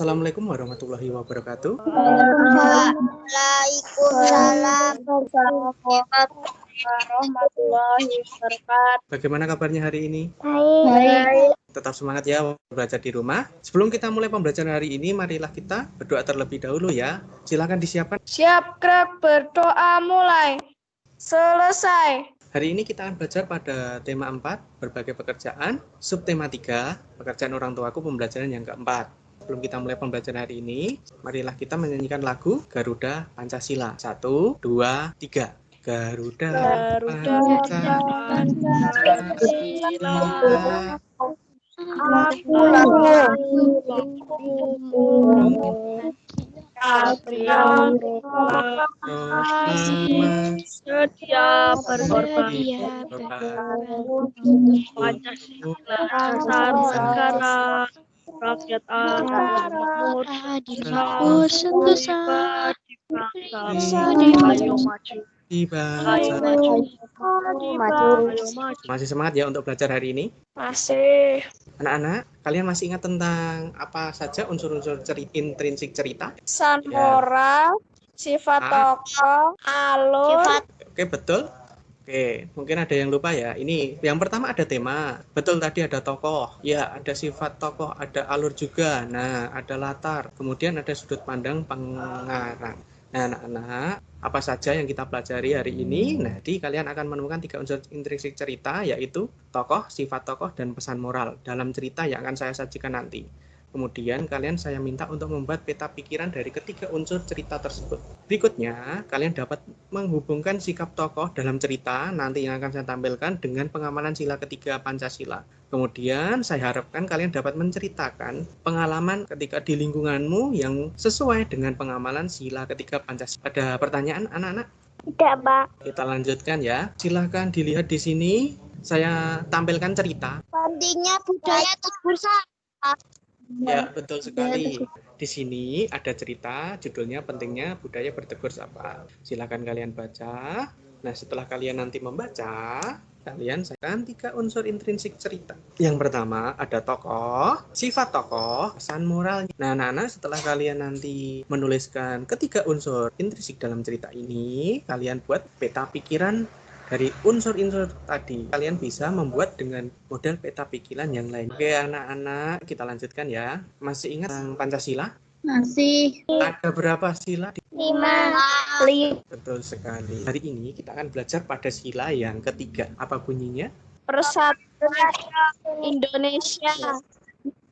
Assalamualaikum warahmatullahi wabarakatuh. Waalaikumsalam warahmatullahi wabarakatuh. Bagaimana kabarnya hari ini? Baik. Tetap semangat ya belajar di rumah. Sebelum kita mulai pembelajaran hari ini, marilah kita berdoa terlebih dahulu ya. Silakan disiapkan. Siap gerak berdoa mulai. Selesai. Hari ini kita akan belajar pada tema 4, berbagai pekerjaan, subtema 3, pekerjaan orang tuaku, pembelajaran yang keempat. Sebelum kita mulai pembelajaran hari ini, marilah kita menyanyikan lagu Garuda Pancasila. 1, 2, 3. Garuda Pancasila. Aku lalu Adrian sedia berkorban Pancasila dasar negara rakyat makmur sentosa ayo maju Masih semangat ya untuk belajar hari ini? Masih. Anak-anak, kalian masih ingat tentang apa saja unsur-unsur intrinsik cerita? Pesan moral, sifat tokoh, alur. Oke, betul. Oke, mungkin ada yang lupa ya. Ini yang pertama ada tema. Betul, tadi ada tokoh. Ya, ada sifat tokoh, ada alur juga. Nah, ada latar. Kemudian ada sudut pandang pengarang. Nah, anak-anak, apa saja yang kita pelajari hari ini? Nanti kalian akan menemukan 3 unsur intrinsik cerita, yaitu tokoh, sifat tokoh, dan pesan moral dalam cerita yang akan saya sajikan nanti. Kemudian saya minta untuk membuat peta pikiran dari ketiga unsur cerita tersebut. Berikutnya, kalian dapat menghubungkan sikap tokoh dalam cerita nanti yang akan saya tampilkan dengan pengamalan sila ketiga Pancasila. Kemudian saya harapkan kalian dapat menceritakan pengalaman ketika di lingkunganmu yang sesuai dengan pengamalan sila ketiga Pancasila. Ada pertanyaan anak-anak? Tidak, Pak. Kita lanjutkan ya. Silahkan dilihat di sini. Saya tampilkan cerita. Pentingnya budaya bersama. Ya, betul sekali. Di sini ada cerita, judulnya pentingnya budaya bertegur sapa. Silakan kalian baca. Nah, setelah kalian nanti membaca, kalian sampaikan 3 unsur intrinsik cerita. Yang pertama ada tokoh, sifat tokoh, pesan moral. Nah, anak-anak, setelah kalian nanti menuliskan ketiga unsur intrinsik dalam cerita ini, kalian buat peta pikiran dari unsur-unsur tadi. Kalian bisa membuat dengan model peta pikiran yang lain. Oke, anak-anak, kita lanjutkan ya. Masih ingat tentang Pancasila? Masih. Ada berapa sila? 5. Betul sekali. Hari ini kita akan belajar pada sila yang ketiga. Apa bunyinya? Persatuan Indonesia.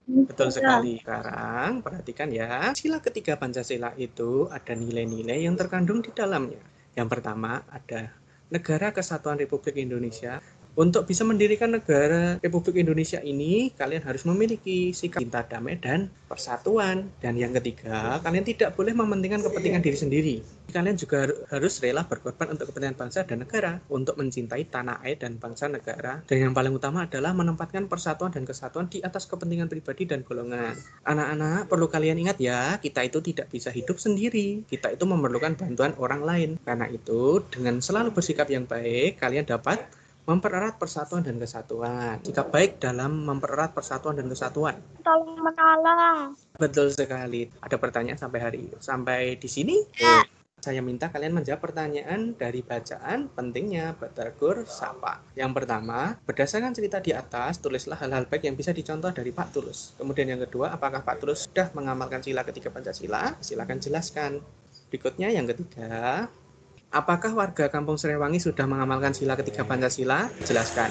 Betul sekali. Sekarang perhatikan ya. Sila ketiga Pancasila itu ada nilai-nilai yang terkandung di dalamnya. Yang pertama ada Negara Kesatuan Republik Indonesia. Untuk bisa mendirikan negara Republik Indonesia ini, kalian harus memiliki sikap cinta damai dan persatuan. Dan yang ketiga, kalian tidak boleh mementingkan kepentingan diri sendiri. Kalian juga harus rela berkorban untuk kepentingan bangsa dan negara, untuk mencintai tanah air dan bangsa negara. Dan yang paling utama adalah menempatkan persatuan dan kesatuan di atas kepentingan pribadi dan golongan. Anak-anak, perlu kalian ingat ya, kita itu tidak bisa hidup sendiri. Kita itu memerlukan bantuan orang lain. Karena itu, dengan selalu bersikap yang baik, kalian dapat mempererat persatuan dan kesatuan. Sikap baik dalam mempererat persatuan dan kesatuan. Tolong menolong. Betul sekali. Ada pertanyaan sampai di sini? Ya. Saya minta kalian menjawab pertanyaan dari bacaan pentingnya bertegur sapa. Yang pertama, berdasarkan cerita di atas, tulislah hal-hal baik yang bisa dicontoh dari Pak Tulus. Kemudian yang kedua, apakah Pak Tulus sudah mengamalkan sila ketiga Pancasila? Silakan jelaskan. Berikutnya yang ketiga, apakah warga Kampung Serewangi sudah mengamalkan sila ketiga Pancasila? Jelaskan.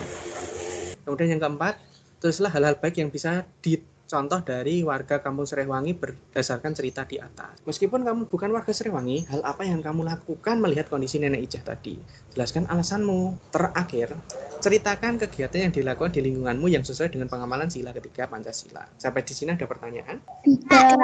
Kemudian yang keempat, tulislah hal-hal baik yang bisa dicontoh dari warga Kampung Serewangi berdasarkan cerita di atas. Meskipun kamu bukan warga Serewangi, hal apa yang kamu lakukan melihat kondisi Nenek Ijah tadi? Jelaskan alasanmu. Terakhir, ceritakan kegiatan yang dilakukan di lingkunganmu yang sesuai dengan pengamalan sila ketiga Pancasila. Sampai di sini ada pertanyaan? Tidak.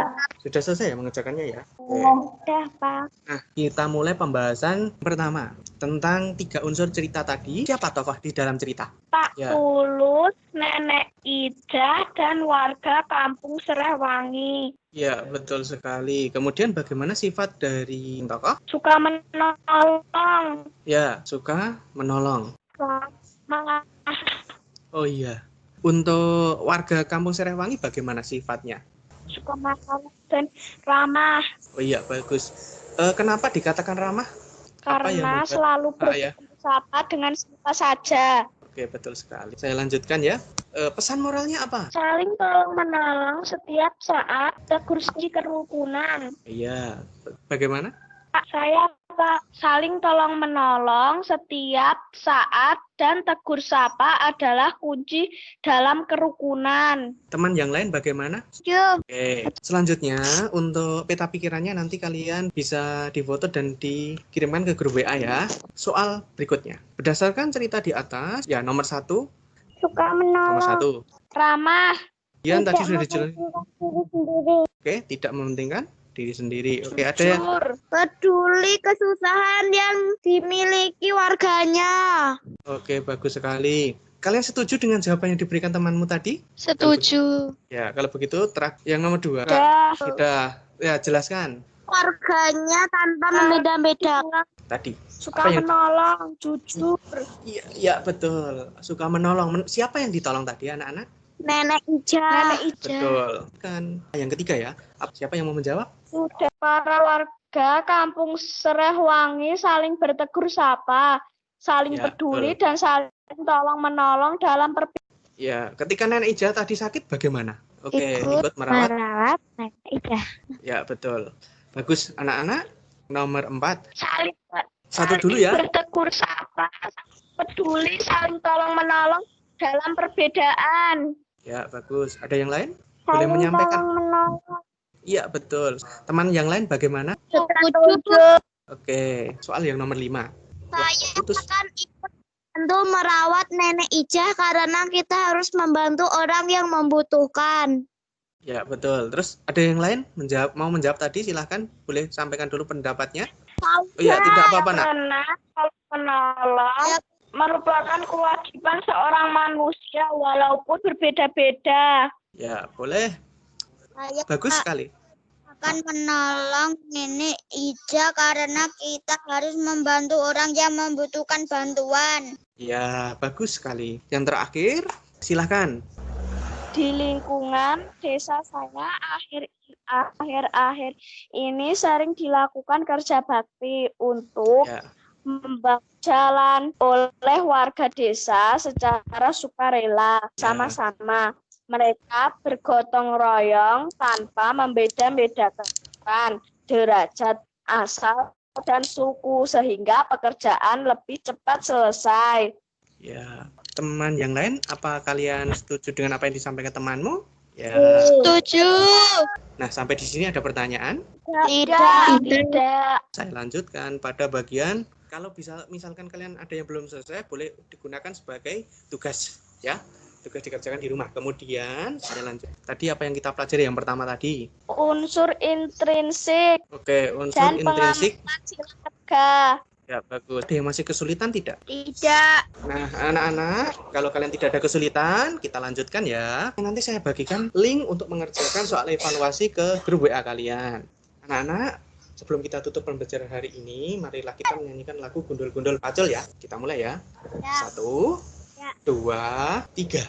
Sudah selesai ya mengerjakannya ya? Sudah, Pak. Nah, kita mulai pembahasan pertama tentang 3 unsur cerita tadi. Siapa tokoh di dalam cerita? Pak Ya. Tulus, Nenek Ijah, dan warga Kampung Serewangi. Ya, betul sekali. Kemudian bagaimana sifat dari tokoh? Suka menolong. Ya, suka menolong. Semangat. Oh iya. Untuk warga Kampung Serewangi bagaimana sifatnya? suka makan, dan ramah. Oh iya, bagus. Kenapa dikatakan ramah? Apa yang Karena membuat- selalu ya. bersapa dengan siapa saja. Oke, betul sekali. Saya lanjutkan ya. Pesan moralnya apa? Saling tolong-menolong setiap saat, tegur segi kerukunan. Iya. Bagaimana? Saya Pak, saling tolong-menolong setiap saat dan tegur sapa adalah kunci dalam kerukunan. Teman yang lain bagaimana? Yuk. Oke. Selanjutnya, untuk peta pikirannya nanti kalian bisa difoto dan dikirimkan ke grup WA ya. Soal berikutnya. Berdasarkan cerita di atas, ya nomor 1. Suka Nomor menolong. 1. Ramah. Yang tadi sudah Tidak dijelaskan. mementingkan diri sendiri. Oke, tidak mementingkan diri sendiri. Oke, ada ya. Jujur. Peduli kesusahan yang dimiliki warganya. Oke, bagus sekali. Kalian setuju dengan jawaban yang diberikan temanmu tadi? Setuju. Ya, kalau begitu, yang nomor 2. Sudah. Sudah. Ya, jelaskan. Warganya tanpa membeda-bedakan. Tadi. Suka Apa yang- menolong, jujur. Iya, betul. Suka menolong. Siapa yang ditolong tadi, anak-anak? Nenek Ija. Betul. Kan. Yang ketiga ya. Siapa yang mau menjawab? Sudah. Para warga Kampung Serehwangi saling bertegur sapa, saling Ya, peduli dan saling tolong menolong dalam Ya, ketika Nenek Ija tadi sakit bagaimana? Oke, ikut merawat. merawat Nenek Ija. Ya, betul. Bagus, anak-anak. Nomor 4. Saling Satu dulu ya. bertegur sapa, peduli, saling tolong menolong dalam perbedaan. Ya, bagus. Ada yang lain? Boleh menyampaikan? Menolong. Iya, betul. Teman yang lain bagaimana? Setuju. Oke, soal yang nomor 5. Saya Putus. akan ikut membantu merawat Nenek Ija karena kita harus membantu orang yang membutuhkan. Ya, betul. Terus ada yang lain mau menjawab tadi? Silahkan, boleh sampaikan dulu pendapatnya. Oh iya, tidak apa-apa, Nak. Karena kalau menolong merupakan kewajiban seorang manusia walaupun berbeda-beda. Ya, boleh. Saya Bagus sekali. akan menolong Nenek Ija karena kita harus membantu orang yang membutuhkan bantuan. Ya, bagus sekali. Yang terakhir, silahkan. Di lingkungan desa saya akhir-akhir ini sering dilakukan kerja bakti untuk Ya, membangun jalan oleh warga desa secara sukarela sama-sama. Mereka bergotong royong tanpa membeda-bedakan derajat asal dan suku sehingga pekerjaan lebih cepat selesai. ya. Teman yang lain, apa kalian setuju dengan apa yang disampaikan temanmu? Ya. Setuju. Nah, sampai di sini ada pertanyaan. Tidak. Saya lanjutkan pada bagian kalau misalkan kalian ada yang belum selesai, boleh digunakan sebagai tugas, ya. Tugas dikerjakan di rumah. Kemudian saya lanjut. Tadi apa yang kita pelajari yang pertama tadi? Unsur intrinsik Oke, unsur dan intrinsik. pengaman silaga. Ya, bagus. Ada yang masih kesulitan tidak? Tidak. Nah, anak-anak, kalau kalian tidak ada kesulitan, kita lanjutkan ya. Nanti saya bagikan link untuk mengerjakan soal evaluasi ke grup WA kalian. Anak-anak, sebelum kita tutup pembelajaran hari ini, marilah kita menyanyikan lagu Gundul-Gundul Pacul ya. Kita mulai ya. 1, 2, 3.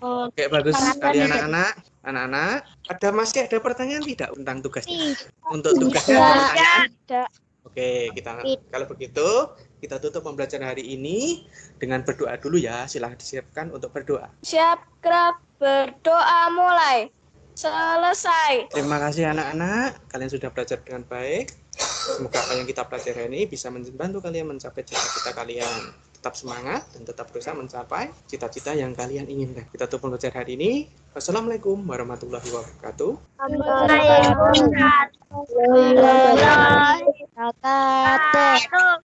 Oke, bagus sekali anak-anak. Anak-anak, masih ada pertanyaan tidak tentang tugasnya? Untuk tugasnya ada pertanyaan? Oke, kalau begitu kita tutup pembelajaran hari ini dengan berdoa dulu ya. Silahkan disiapkan untuk berdoa. Siap, gerak, berdoa mulai. Selesai. Terima kasih anak-anak, kalian sudah belajar dengan baik. Semoga apa yang kita pelajari ini bisa membantu kalian mencapai cita-cita kalian. Tetap semangat dan tetap berusaha mencapai cita-cita yang kalian inginkan. Kita tutup pembelajaran hari ini. Wassalamualaikum warahmatullahi wabarakatuh. Waalaikumsalam.